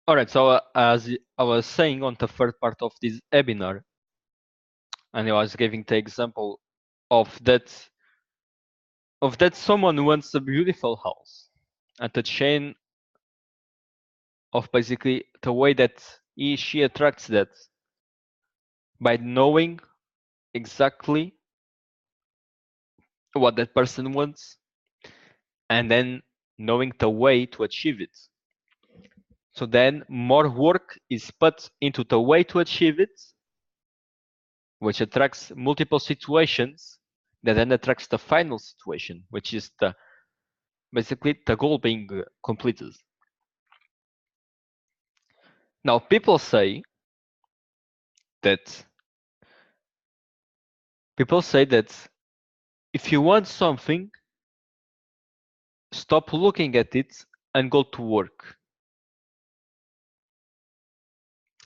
All right, so as I was saying on the third part of this webinar, and I was giving the example of that someone wants a beautiful house, and the chain of basically the way that she attracts that by knowing exactly what that person wants and then knowing the way to achieve it. So then more work is put into the way to achieve it, which attracts multiple situations that then attracts the final situation, which is basically the goal being completed. Now people say that if you want something, stop looking at it and go to work.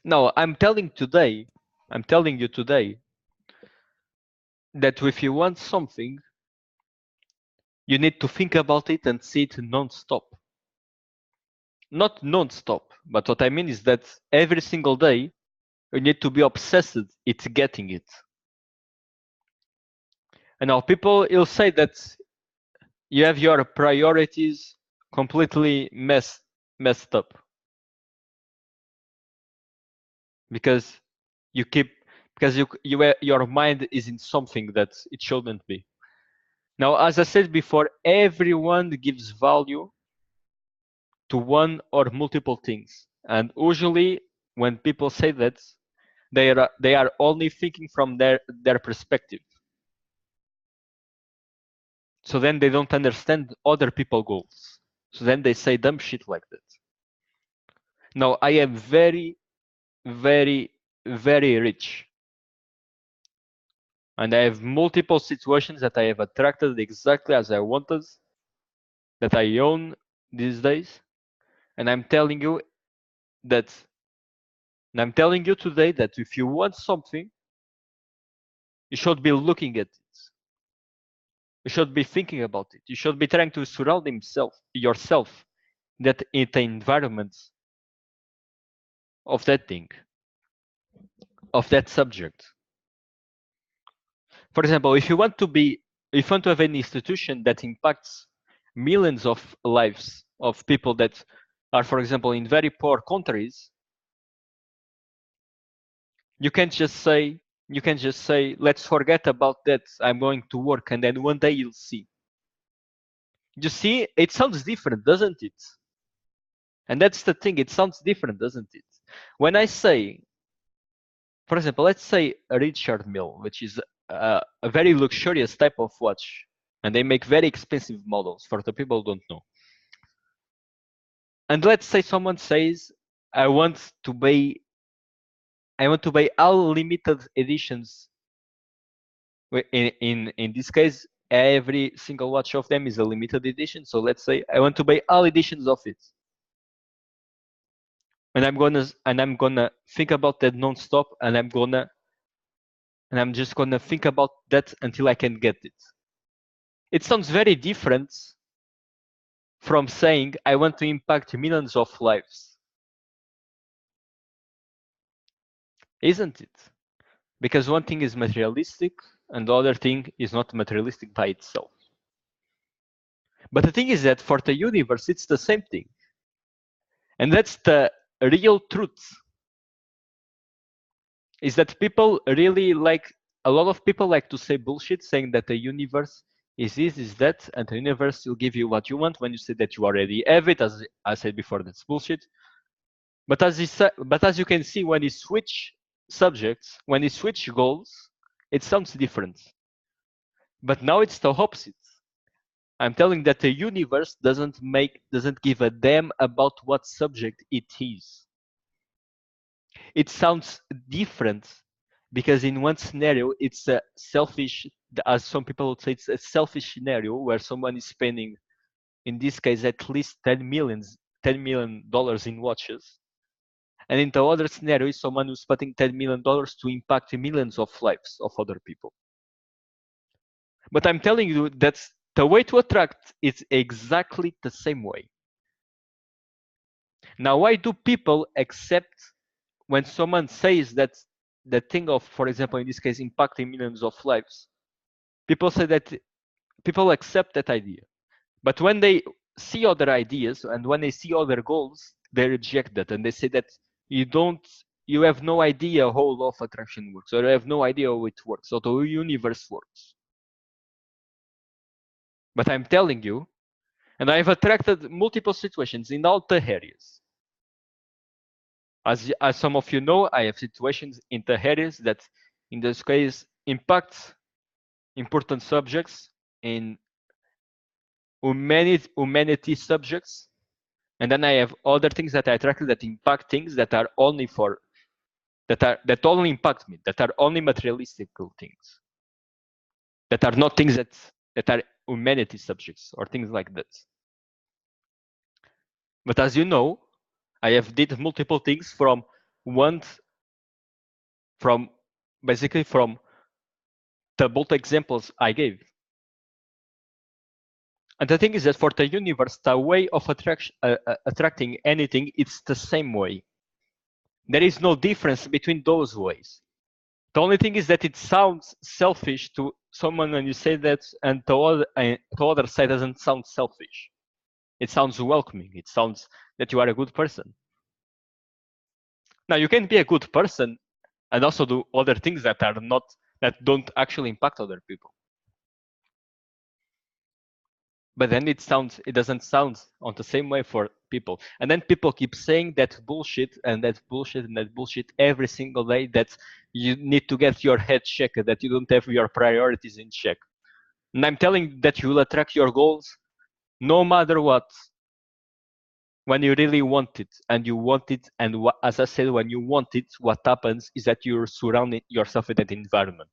Now I'm telling you today that if you want something, you need to think about it and see it non-stop. Not non-stop, but what I mean is that every single day you need to be obsessed with getting it. And now people will say that you have your priorities completely messed up because your mind is in something that it shouldn't be. Now, as I said before, everyone gives value to one or multiple things, and usually when people say that, they are only thinking from their perspective. So then they don't understand other people's goals. So then they say dumb shit like that. Now I am very, very, very rich. And I have multiple situations that I have attracted exactly as I wanted, that I own these days. And I'm telling you today that if you want something, you should be looking at it. You should be thinking about it. You should be trying to surround yourself that in the environment of that thing, of that subject. For example, if you want to have an institution that impacts millions of lives of people that are, for example, in very poor countries, you can't just say, let's forget about that. I'm going to work, and then one day you'll see. You see, it sounds different, doesn't it? And that's the thing, it sounds different, doesn't it? When I say, for example, let's say a Richard Mille, which is a very luxurious type of watch, and they make very expensive models for the people who don't know. And let's say someone says, I want to buy all limited editions. In this case, every single watch of them is a limited edition. So let's say I want to buy all editions of it. And I'm gonna think about that non-stop, and I'm just gonna think about that until I can get it. It sounds very different from saying I want to impact millions of lives, isn't it? Because one thing is materialistic and the other thing is not materialistic by itself. But the thing is that for the universe, it's the same thing. And that's the real truth. Is that a lot of people like to say bullshit, saying that the universe is this, is that, and the universe will give you what you want when you say that you already have it. As I said before, that's bullshit. But as you can see, when you switch subjects, when you switch goals, it sounds different. But now it's the opposite. I'm telling that the universe doesn't give a damn about what subject it is. It sounds different because in one scenario it's a selfish, as some people would say, it's a selfish scenario where someone is spending, in this case, at least $10 million in watches. And in the other scenario is someone who's putting $10 million to impact millions of lives of other people. But I'm telling you that the way to attract is exactly the same way. Now, why do people accept when someone says that the thing of, for example, in this case, impacting millions of lives? People say that people accept that idea, but when they see other ideas and when they see other goals, they reject that and they say that you have no idea how law of attraction works, or you have no idea how it works, or the universe works. But I'm telling you, and I've attracted multiple situations in all the areas. As some of you know, I have situations in the areas that, in this case, impact important subjects in humanity subjects, and then I have other things that I attracted that impact things that are only for that only impact me, that are only materialistical things, that are not things that are humanity subjects or things like that. But as you know, I have did multiple things from basically from the both examples I gave. And the thing is that for the universe, the way of attracting anything, it's the same way. There is no difference between those ways. The only thing is that it sounds selfish to someone when you say that, and the other side doesn't sound selfish. It sounds welcoming. It sounds that you are a good person. Now, you can be a good person and also do other things that don't actually impact other people. But then it doesn't sound on the same way for people. And then people keep saying that bullshit and that bullshit and that bullshit every single day, that you need to get your head checked, that you don't have your priorities in check. And I'm telling that you will attract your goals no matter what, when you really want it. And you want it, and as I said, when you want it, what happens is that you're surrounding yourself in that environment.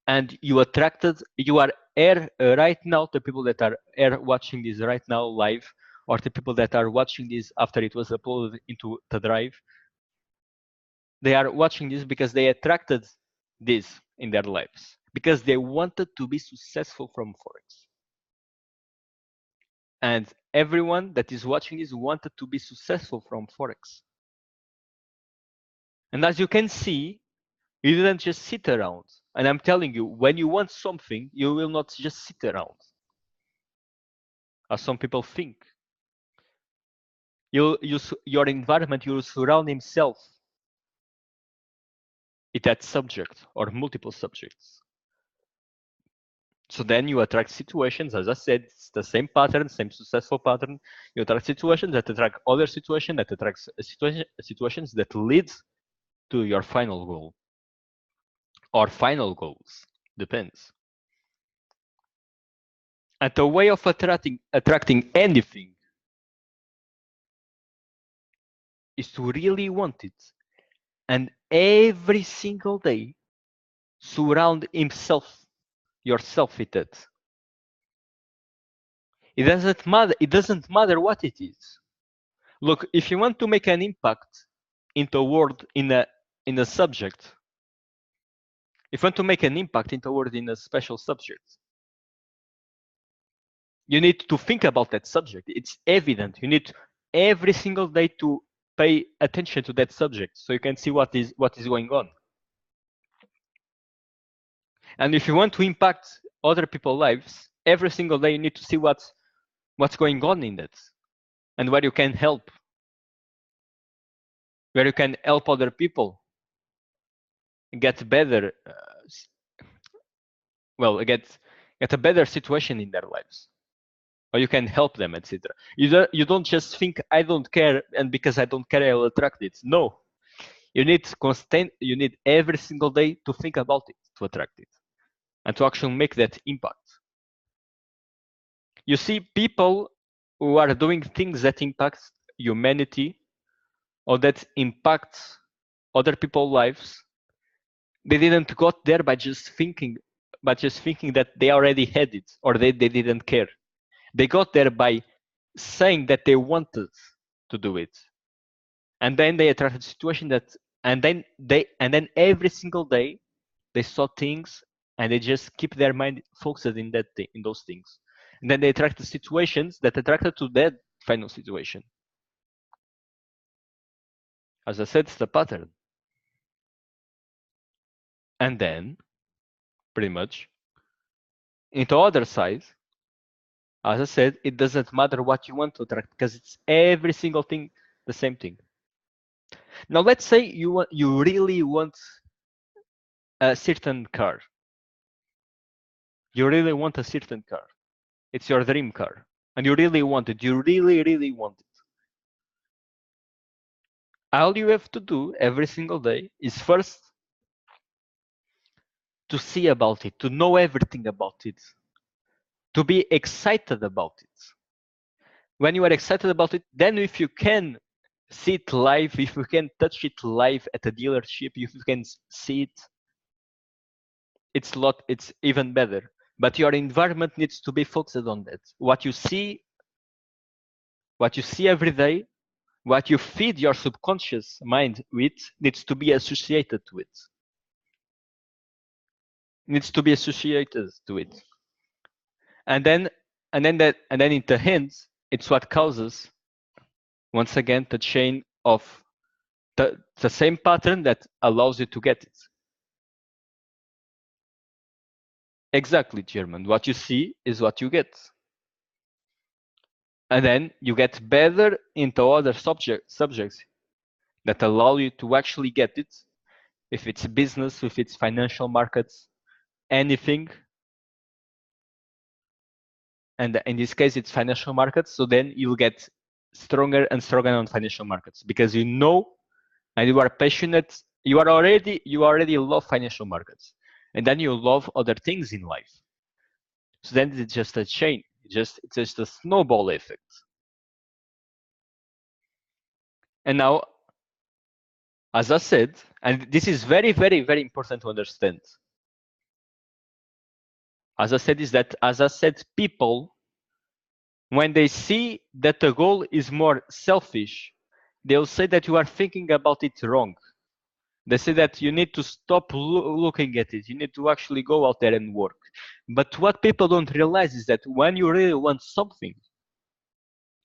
And you are here right now, the people that are here watching this right now live, or the people that are watching this after it was uploaded into the drive, they are watching this because they attracted this in their lives, because they wanted to be successful from Forex. And everyone that is watching this wanted to be successful from Forex. And as you can see, you didn't just sit around. And I'm telling you, when you want something, you will not just sit around, as some people think. Your environment, you will surround himself with that subject or multiple subjects. So then you attract situations, as I said, it's the same pattern, same successful pattern. You attract situations that attract other situations, that attracts situations that lead to your final goal. Or final goals, depends. And the way of attracting anything is to really want it. And every single day, surround yourself with it. It doesn't matter what it is. Look, if you want to make an impact in the world in a subject, if you want to make an impact in the world in a special subject, you need to think about that subject. It's evident. You need every single day to pay attention to that subject so you can see what is going on. And if you want to impact other people's lives, every single day you need to see what's going on in that, and where you can help, where you can help other people get better, get a better situation in their lives, or you can help them, etc. You don't just think, I don't care, and because I don't care I will attract it. No, you need every single day to think about it, to attract it, and to actually make that impact. You see, people who are doing things that impact humanity or that impact other people's lives, they didn't got there by just thinking that they already had it, or they didn't care. They got there by saying that they wanted to do it, and then they attracted a situation and then every single day they saw things, and they just keep their mind focused in those things, and then they attracted situations that attracted to final situation. As I said, it's the pattern. And then, pretty much, into other side, as I said, it doesn't matter what you want to attract because it's every single thing, the same thing. Now, let's say you really want a certain car. You really want a certain car. It's your dream car. And you really want it. You really, really want it. All you have to do every single day is first to see about it, to know everything about it, to be excited about it. When you are excited about it, then if you can see it live, if you can touch it live at a dealership, if you can see it, it's even better. But your environment needs to be focused on that. What you see every day, what you feed your subconscious mind with needs to be associated to it. Needs to be associated to it. And then in the end, it's what causes, once again, the chain of the same pattern that allows you to get it. Exactly, German. What you see is what you get. And then you get better into other subjects that allow you to actually get it. If it's business, if it's financial markets, anything. And in this case, it's financial markets. So then you'll get stronger and stronger on financial markets because you know and you are passionate. You already love financial markets, and then you love other things in life. So then it's just a chain. It's just a snowball effect. And now, as I said, and this is very, very, very important to understand. As I said, people, when they see that the goal is more selfish, they'll say that you are thinking about it wrong. They say that you need to stop looking at it. You need to actually go out there and work. But what people don't realize is that when you really want something,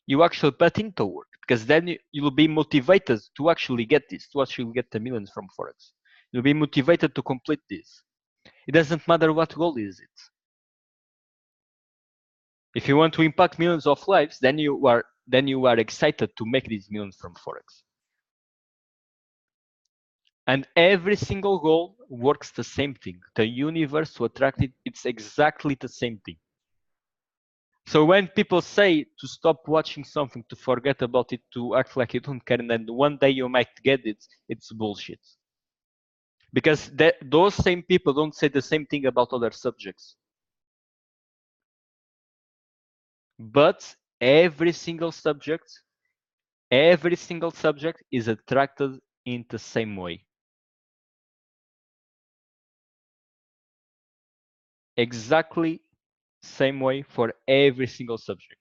you actually put into work because then you'll be motivated to actually get this, to actually get the millions from Forex. You'll be motivated to complete this. It doesn't matter what goal is it. If you want to impact millions of lives, then you are excited to make these millions from Forex. And every single goal works the same thing. The universe to attract it, it's exactly the same thing. So when people say to stop watching something, to forget about it, to act like you don't care, and then one day you might get it, it's bullshit. Because those same people don't say the same thing about other subjects. But every single subject is attracted in the same way. Exactly same way for every single subject.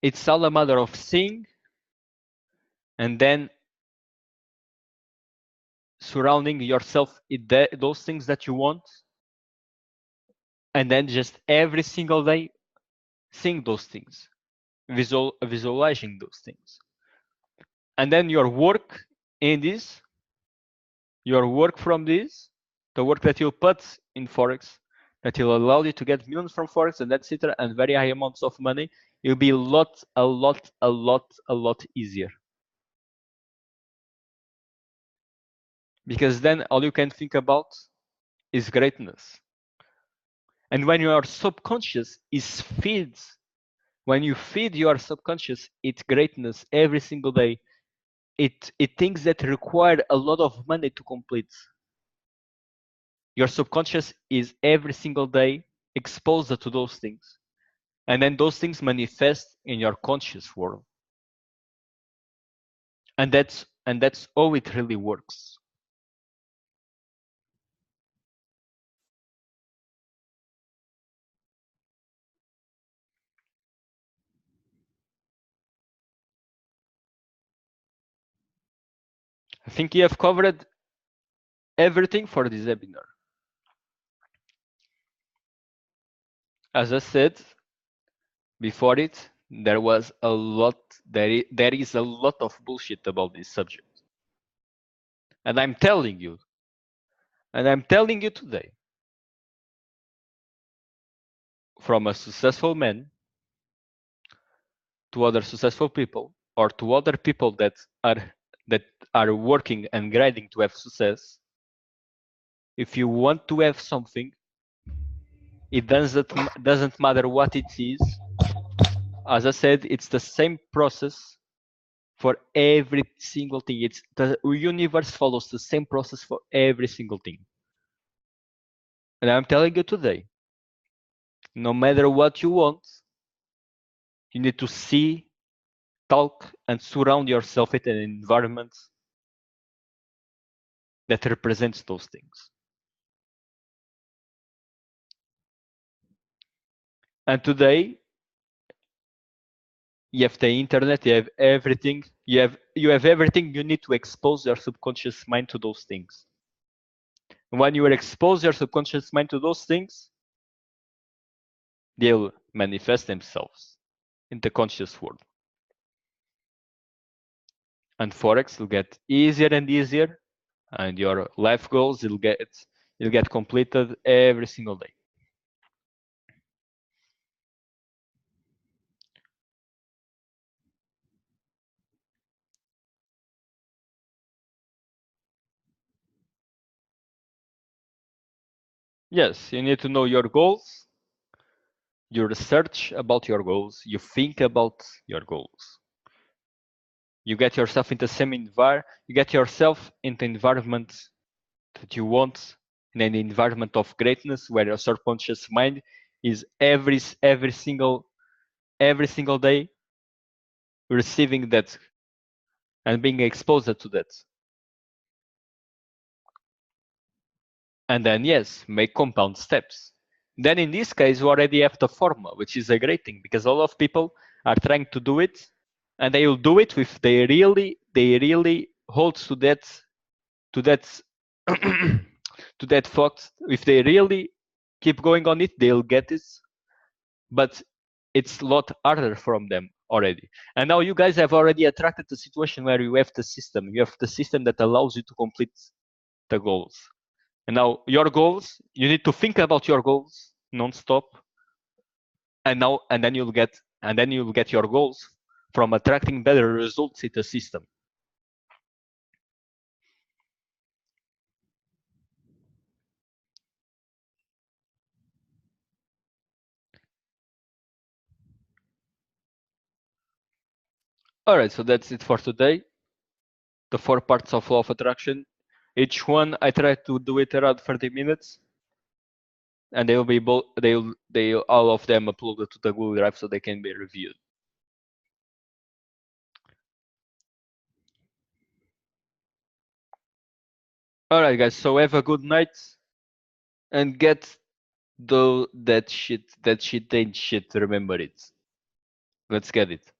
It's all a matter of seeing and then surrounding yourself with those things that you want, and then just every single day seeing those things, visualizing those things. And then your work in this, your work from this, the work that you'll put in Forex, that will allow you to get millions from Forex and etc. and very high amounts of money, it will be a lot easier. Because then all you can think about is greatness. And when your subconscious is fed, when you feed your subconscious its greatness every single day, it things that require a lot of money to complete. Your subconscious is every single day exposed to those things. And then those things manifest in your conscious world. And that's how it really works. I think you have covered everything for this webinar. As I said, Before it, there was a lot. There is a lot of bullshit about this subject, and I'm telling you, today, from a successful man to other successful people, or to other people are that are working and grinding to have success. If you want to have something, it doesn't matter what it is. As I said, it's the same process for every single thing. It's the universe follows the same process for every single thing. And I'm telling you today, no matter what you want, you need to see, talk, and surround yourself with an environment that represents those things. And today, you have the internet, you have everything, you have everything you need to expose your subconscious mind to those things. And when you expose your subconscious mind to those things, they'll manifest themselves in the conscious world. And Forex will get easier and easier, and your life goals will get completed every single day. Yes, you need to know your goals, you research about your goals, you think about your goals. You get yourself in the same you get yourself in the environment that you want, in an environment of greatness where your subconscious mind is every single day receiving that and being exposed to that. And then yes, make compound steps. Then in this case, you already have the formula, which is a great thing because a lot of people are trying to do it, and they will do it if they really hold to that to that fact. If they really keep going on it, they'll get it. But it's a lot harder from them already. And now you guys have already attracted the situation where you have the system. You have the system that allows you to complete the goals. And now your goals, you need to think about your goals non-stop. And then you'll get your goals from attracting better results in the system. All right, so that's it for today. The 4 parts of law of attraction. Each one I try to do it around 30 minutes, and they'll be they all of them uploaded to the Google Drive so they can be reviewed. All right, guys. So have a good night, and get that shit ain't shit. Remember it. Let's get it.